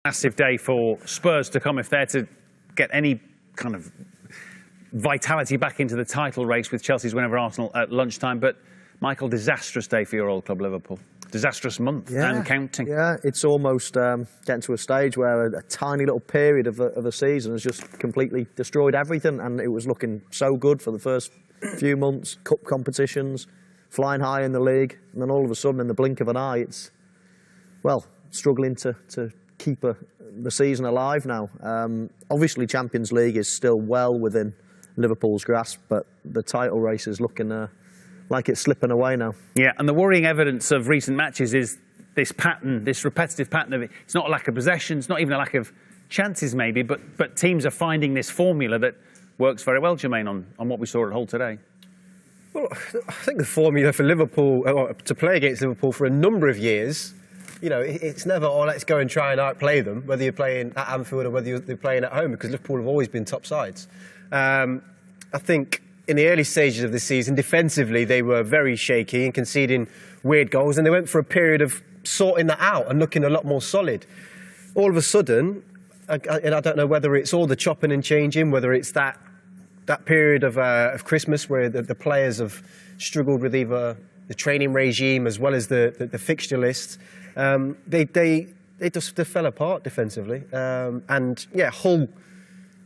Massive day for Spurs to come if they're to get any kind of vitality back into the title race with Chelsea's win over Arsenal at lunchtime. But, Michael, disastrous day for your old club, Liverpool. Disastrous month and counting. Yeah, it's almost getting to a stage where a tiny little period of a season has just completely destroyed everything, and it was looking so good for the first few months, cup competitions, flying high in the league, and then all of a sudden, in the blink of an eye, it's, well, struggling to keep the season alive now. Obviously, Champions League is still well within Liverpool's grasp, but the title race is looking like it's slipping away now. Yeah, and the worrying evidence of recent matches is this pattern, this repetitive pattern of it. It's not a lack of possession, it's not even a lack of chances maybe, but teams are finding this formula that works very well, Jermaine, on what we saw at Hull today. Well, I think the formula for Liverpool, to play against Liverpool for a number of years, you know, it's never, oh, let's go and try and outplay them, whether you're playing at Anfield or whether you're playing at home, because Liverpool have always been top sides. I think in the early stages of the season, defensively, they were very shaky and conceding weird goals, and they went for a period of sorting that out and looking a lot more solid. All of a sudden, and I don't know whether it's all the chopping and changing, whether it's that period of Christmas where the players have struggled with either the training regime as well as the fixture list. They fell apart defensively, and yeah, Hull.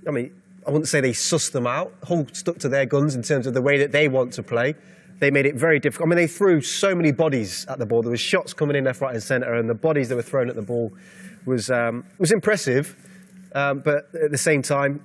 I mean, I wouldn't say they sussed them out. Hull stuck to their guns in terms of the way that they want to play. They made it very difficult. I mean, they threw so many bodies at the ball. There was shots coming in left, right, and centre, and the bodies that were thrown at the ball was impressive. But at the same time,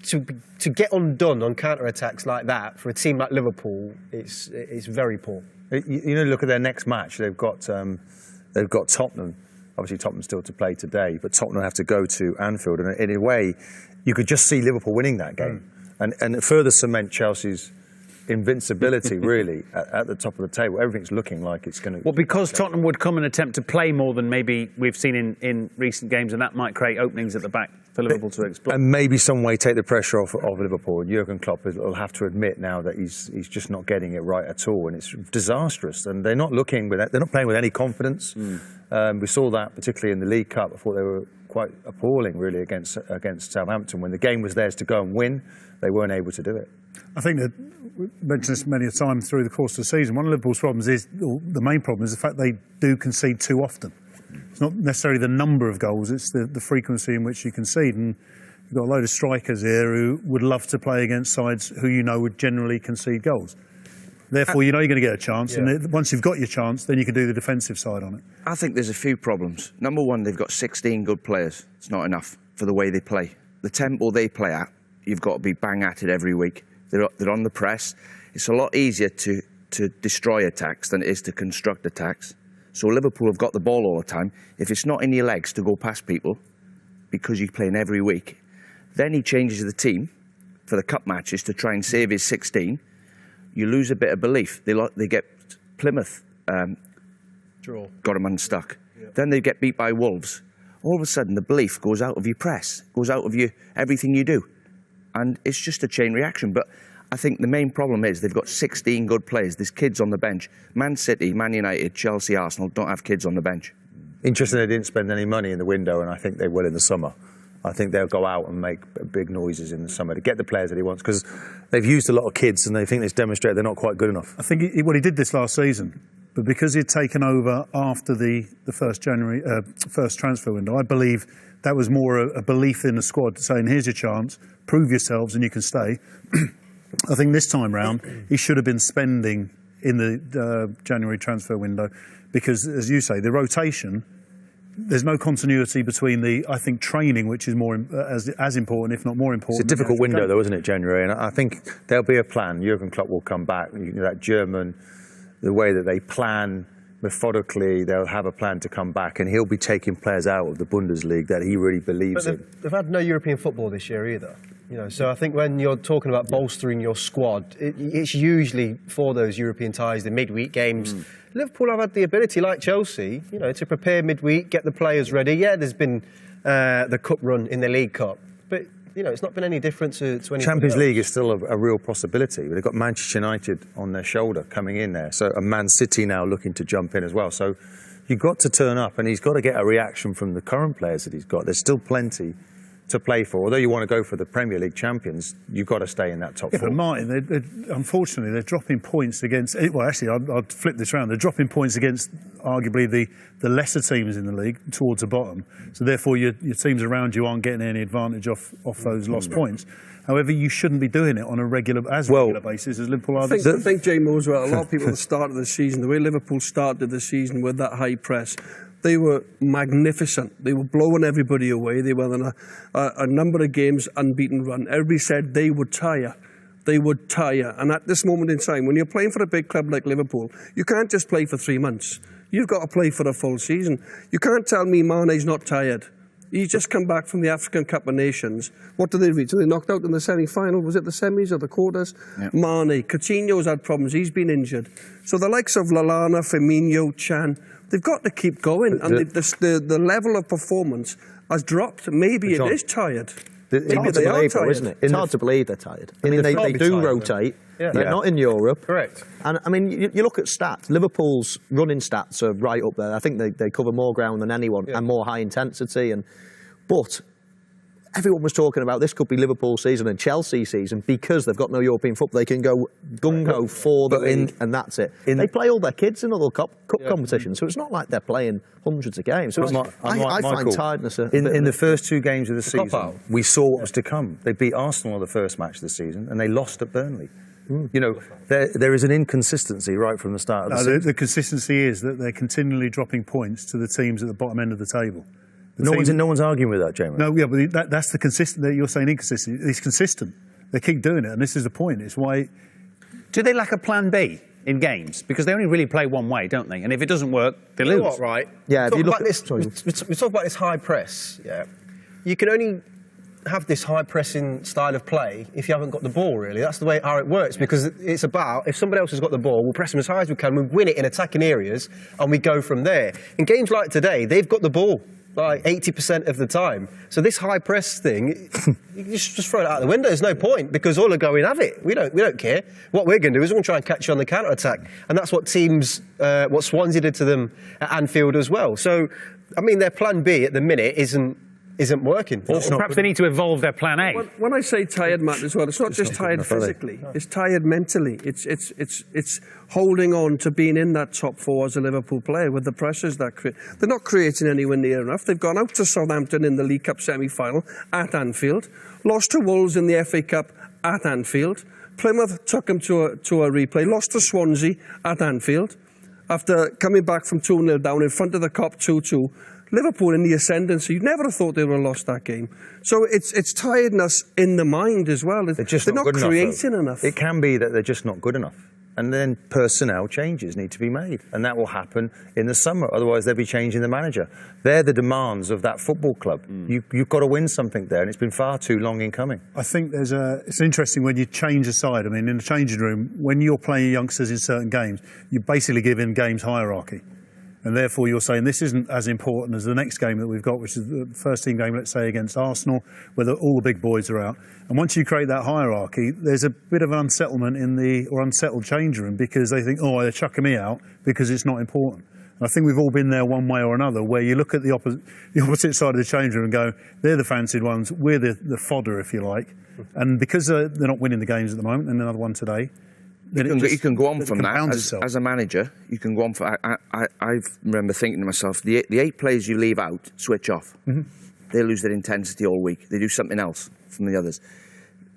to get undone on counter-attacks like that for a team like Liverpool, it's very poor. You know, look at their next match. They've got Tottenham. Obviously, Tottenham's still to play today, but Tottenham have to go to Anfield. And in a way, you could just see Liverpool winning that game, and further cement Chelsea's invincibility, really, at the top of the table. Everything's looking like it's going to... Well, because Tottenham would come and attempt to play more than maybe we've seen in recent games, and that might create openings at the back for Liverpool to exploit. And maybe some way take the pressure off Liverpool. Jurgen Klopp will have to admit now that he's just not getting it right at all, and it's disastrous. And they're not playing with any confidence. We saw that particularly in the League Cup. I thought they were quite appalling, really, against Southampton. When the game was theirs to go and win, they weren't able to do it. I think that we've mentioned this many a time through the course of the season. One of Liverpool's problems is, or the main problem is the fact they do concede too often. It's not necessarily the number of goals, it's the frequency in which you concede. And you've got a load of strikers here who would love to play against sides who you know would generally concede goals. Therefore, you know you're going to get a chance, and once you've got your chance, then you can do the defensive side on it. I think there's a few problems. Number one, they've got 16 good players. It's not enough for the way they play. The tempo they play at, you've got to be bang at it every week. They're on the press. It's a lot easier to destroy attacks than it is to construct attacks. So Liverpool have got the ball all the time. If it's not in your legs to go past people, because you're playing every week, then he changes the team for the cup matches to try and save his 16. You lose a bit of belief. They get Plymouth draw, got them unstuck. Yep. Then they get beat by Wolves. All of a sudden, the belief goes out of your press, goes out of everything you do, and it's just a chain reaction. But I think the main problem is they've got 16 good players. There's kids on the bench. Man City, Man United, Chelsea, Arsenal don't have kids on the bench. Interesting they didn't spend any money in the window, and I think they will in the summer. I think they'll go out and make big noises in the summer to get the players that he wants, because they've used a lot of kids and they think it's demonstrated they're not quite good enough. I think he did this last season, but because he'd taken over after the first transfer window, I believe that was more a belief in the squad, saying, here's your chance, prove yourselves and you can stay. I think this time round, he should have been spending in the January transfer window, because, as you say, the rotation, there's no continuity between I think, training, which is more as important, if not more important. It's a difficult window, though, isn't it, January? And I think there'll be a plan. Jurgen Klopp will come back. That German, the way that they plan methodically, they'll have a plan to come back, and he'll be taking players out of the Bundesliga that he really believes in. They've had no European football this year either. You know, so I think when you're talking about bolstering your squad, it's usually for those European ties, the midweek games. Liverpool have had the ability, like Chelsea, you know, to prepare midweek, get the players ready. Yeah, there's been the cup run in the League Cup, but you know, it's not been any different to anything Champions else. League is still a real possibility. They've got Manchester United on their shoulder coming in there, so a Man City now looking to jump in as well. So you've got to turn up, and he's got to get a reaction from the current players that he's got. There's still plenty to play for. Although you want to go for the Premier League champions, you've got to stay in that top four. But Martin, unfortunately, they're dropping points against. Well, actually, I'd flip this around. They're dropping points against arguably the lesser teams in the league towards the bottom. So therefore, your teams around you aren't getting any advantage off those lost points. However, you shouldn't be doing it on a regular basis as Liverpool are. I think Jay Moore's right. A lot of people at the start of the season, the way Liverpool started the season with that high press, they were magnificent. They were blowing everybody away. They were on a number of games unbeaten run. Everybody said they would tire. They would tire. And at this moment in time, when you're playing for a big club like Liverpool, you can't just play for 3 months. You've got to play for a full season. You can't tell me Mane's not tired. He's just come back from the African Cup of Nations. What did they reach? So they knocked out in the semi-final. Was it the semis or the quarters? Yep. Mane. Coutinho's had problems. He's been injured. So the likes of Lallana, Firmino, Chan, they've got to keep going. And the level of performance has dropped. Maybe it is tired. It's hard to believe, though, isn't it? It's hard to believe they're tired. I mean, they do rotate. They're not in Europe. Correct. And, I mean, you look at stats. Liverpool's running stats are right up there. I think they cover more ground than anyone and more high intensity. But everyone was talking about this could be Liverpool season and Chelsea season because they've got no European football. They can go gung-ho for the league and that's it. They play all their kids in other cup competitions, so it's not like they're playing hundreds of games. So I find tiredness in the first 2 games of the season, we saw what was to come. They beat Arsenal in the first match of the season and they lost at Burnley. You know, there is an inconsistency right from the start of the season. The consistency is that they're continually dropping points to the teams at the bottom end of the table. No one's arguing with that, Jamie. No, yeah, but that's the consistent. You're saying inconsistent. It's consistent. They keep doing it, and this is the point. It's why. Do they lack a plan B in games? Because they only really play one way, don't they? And if it doesn't work, they lose. You know what, right? Yeah. We talk about this high press. Yeah. You can only have this high pressing style of play if you haven't got the ball, really. That's the way how it works, because it's about if somebody else has got the ball, we'll press them as high as we can, we win it in attacking areas, and we go from there. In games like today, they've got the ball like 80% of the time. So this high press thing, you just throw it out the window. There's no point, because all are going, have it. We don't care. What we're going to do is we're going to try and catch you on the counter-attack. And that's what what Swansea did to them at Anfield as well. So, I mean, their plan B at the minute isn't working. Or perhaps they need to evolve their plan A. When I say tired, Matt, as well, it's not just tired physically. It's tired mentally. It's holding on to being in that top 4 as a Liverpool player with the pressures that create. They're not creating anywhere near enough. They've gone out to Southampton in the League Cup semi-final at Anfield, lost to Wolves in the FA Cup at Anfield. Plymouth took them to a replay, lost to Swansea at Anfield after coming back from 2-0 down in front of the Kop 2-2. Liverpool in the ascendancy. You'd never have thought they would have lost that game. So it's tiredness in the mind as well. They're not creating enough. It can be that they're just not good enough. And then personnel changes need to be made. And that will happen in the summer. Otherwise, they'll be changing the manager. They're the demands of that football club. You've got to win something there, and it's been far too long in coming. I think it's interesting when you change a side. I mean, in the changing room, when you're playing youngsters in certain games, you basically give in games hierarchy. And therefore, you're saying this isn't as important as the next game that we've got, which is the first team game, let's say, against Arsenal, where all the big boys are out. And once you create that hierarchy, there's a bit of an unsettlement or unsettled change room, because they think, oh, they're chucking me out because it's not important. And I think we've all been there one way or another, where you look at the opposite side of the change room and go, they're the fancied ones, we're the fodder, if you like. And because they're not winning the games at the moment, and another one today, you can go on from that as a manager. You can go on for. I remember thinking to myself, the 8 players you leave out, switch off. They lose their intensity all week. They do something else from the others.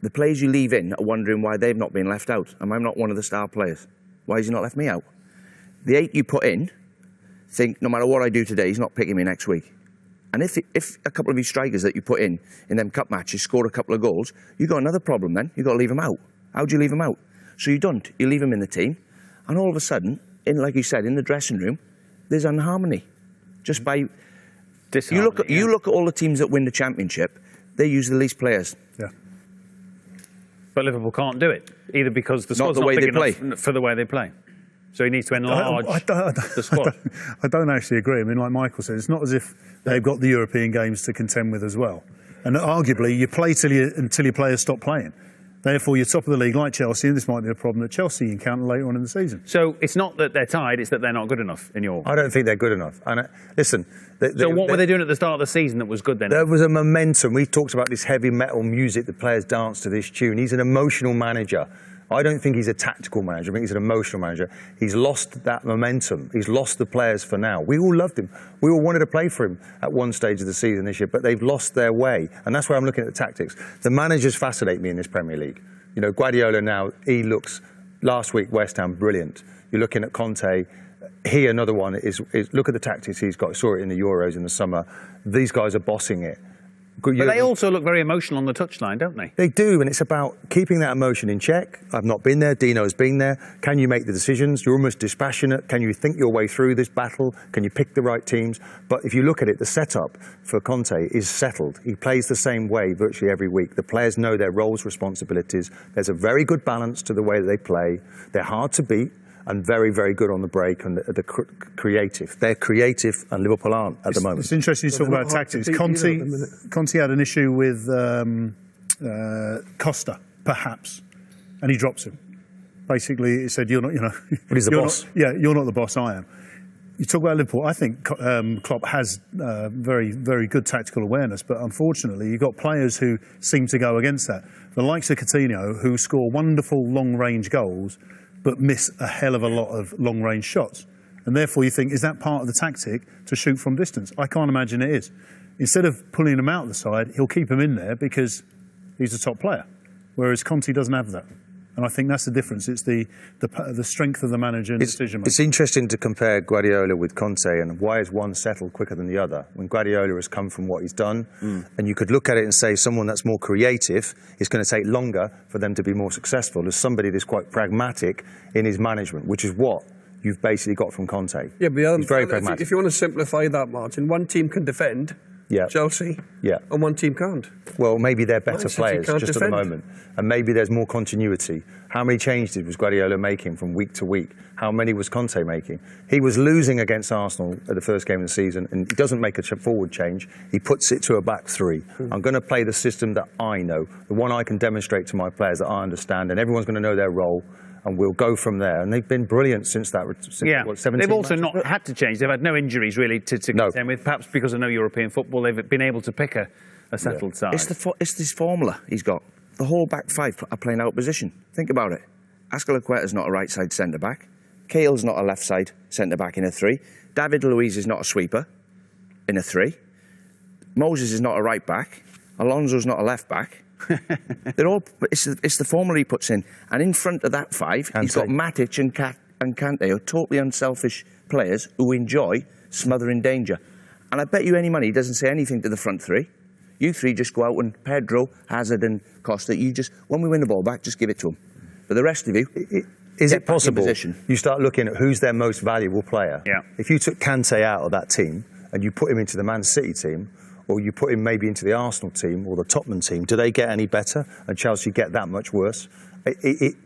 The players you leave in are wondering why they've not been left out. Am I not one of the star players? Why has he not left me out? The 8 you put in think, no matter what I do today, he's not picking me next week. And if a couple of these strikers that you put in them cup matches score a couple of goals, you've got another problem then. You've got to leave them out. How do you leave them out? So you don't. You leave them in the team, and all of a sudden, like you said, in the dressing room, there's unharmony. Just by you look at all the teams that win the championship, they use the least players. Yeah. But Liverpool can't do it either, because the squad's not big enough for the way they play. So he needs to enlarge the squad. I don't actually agree. I mean, like Michael said, it's not as if they've got the European games to contend with as well. And arguably, you play until your players stop playing. Therefore, you're top of the league like Chelsea, and this might be a problem that Chelsea encounter later on in the season. So it's not that they're tied, it's that they're not good enough in your... I don't think they're good enough. And listen... So what were they doing at the start of the season that was good then? There was a momentum. We talked about this heavy metal music, the players dance to this tune. He's an emotional manager. I don't think he's a tactical manager. I think he's an emotional manager. He's lost that momentum. He's lost the players for now. We all loved him. We all wanted to play for him at one stage of the season this year, but they've lost their way. And that's where I'm looking at the tactics. The managers fascinate me in this Premier League. You know, Guardiola now, he looks, last week, West Ham, brilliant. You're looking at Conte. He, another one, is look at the tactics he's got. I saw it in the Euros in the summer. These guys are bossing it. But they also look very emotional on the touchline, don't they? They do, and it's about keeping that emotion in check. I've not been there, Dino's been there. Can you make the decisions? You're almost dispassionate. Can you think your way through this battle? Can you pick the right teams? But if you look at it, the setup for Conte is settled. He plays the same way virtually every week. The players know their roles, responsibilities. There's a very good balance to the way that they play. They're hard to beat and very, very good on the break and the creative. They're creative, and Liverpool aren't at the moment. It's interesting you talk about tactics. Conte had an issue with Costa, perhaps, and he drops him. Basically, he said, "You're not, you know, but he's the boss. You're not the boss. I am." You talk about Liverpool. I think Klopp has very, very good tactical awareness, but unfortunately, you've got players who seem to go against that. The likes of Coutinho, who score wonderful long-range goals, but miss a hell of a lot of long-range shots. And therefore you think, is that part of the tactic to shoot from distance? I can't imagine it is. Instead of pulling him out of the side, he'll keep him in there because he's a top player. Whereas Conte doesn't have that. And I think that's the difference. It's the strength of the manager and decision making. It's interesting to compare Guardiola with Conte, and why is one settled quicker than the other? When Guardiola has come from what he's done, and you could look at it and say someone that's more creative is going to take longer for them to be more successful as somebody that's quite pragmatic in his management, which is what you've basically got from Conte. Yeah, but he's very pragmatic. If you want to simplify that, Martin, one team can defend. Yeah. Chelsea, and one team can't. Well, maybe they're better players just defend. at the moment, and maybe there's more continuity. How many changes was Guardiola making from week to week? How many was Conte making? He was losing against Arsenal at the first game of the season, and he doesn't make a forward change. He puts it to a back three. I'm going to play the system that I know, the one I can demonstrate to my players that I understand, and everyone's going to know their role. And we'll go from there. And they've been brilliant since that. What, 17 they've also matches? not had to change. They've had no injuries really to contend with. Perhaps because of no European football, they've been able to pick a settled side. It's this formula he's got. The whole back five are playing out of position. Think about it. Azpilicueta's not a right side centre back. Cale's not a left side centre back in a three. David Luiz is not a sweeper in a three. Moses is not a right back. Alonso's not a left back. They're all. It's the formula he puts in, and in front of that five, he's got Matic and Kante, who are totally unselfish players who enjoy smothering danger. And I bet you any money he doesn't say anything to the front three. You three just go out and Pedro, Hazard, and Costa. You just, when we win the ball back, just give it to them. But the rest of you, is it possible you start looking at who's their most valuable player? Yeah. If you took Kante out of that team and you put him into the Man City team, or you put him maybe into the Arsenal team or the Tottenham team, do they get any better and Chelsea get that much worse?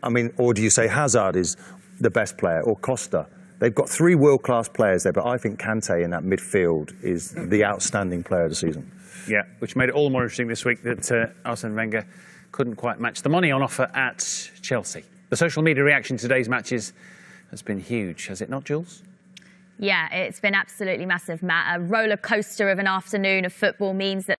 I mean, or do you say Hazard is the best player or Costa? They've got three world-class players there, but I think Kante in that midfield is the outstanding player of the season. Yeah, which made it all the more interesting this week that Arsene Wenger couldn't quite match the money on offer at Chelsea. The social media reaction to today's matches has been huge, has it not, Jules? Yeah, it's been absolutely massive, Matt. A roller coaster of an afternoon of football means that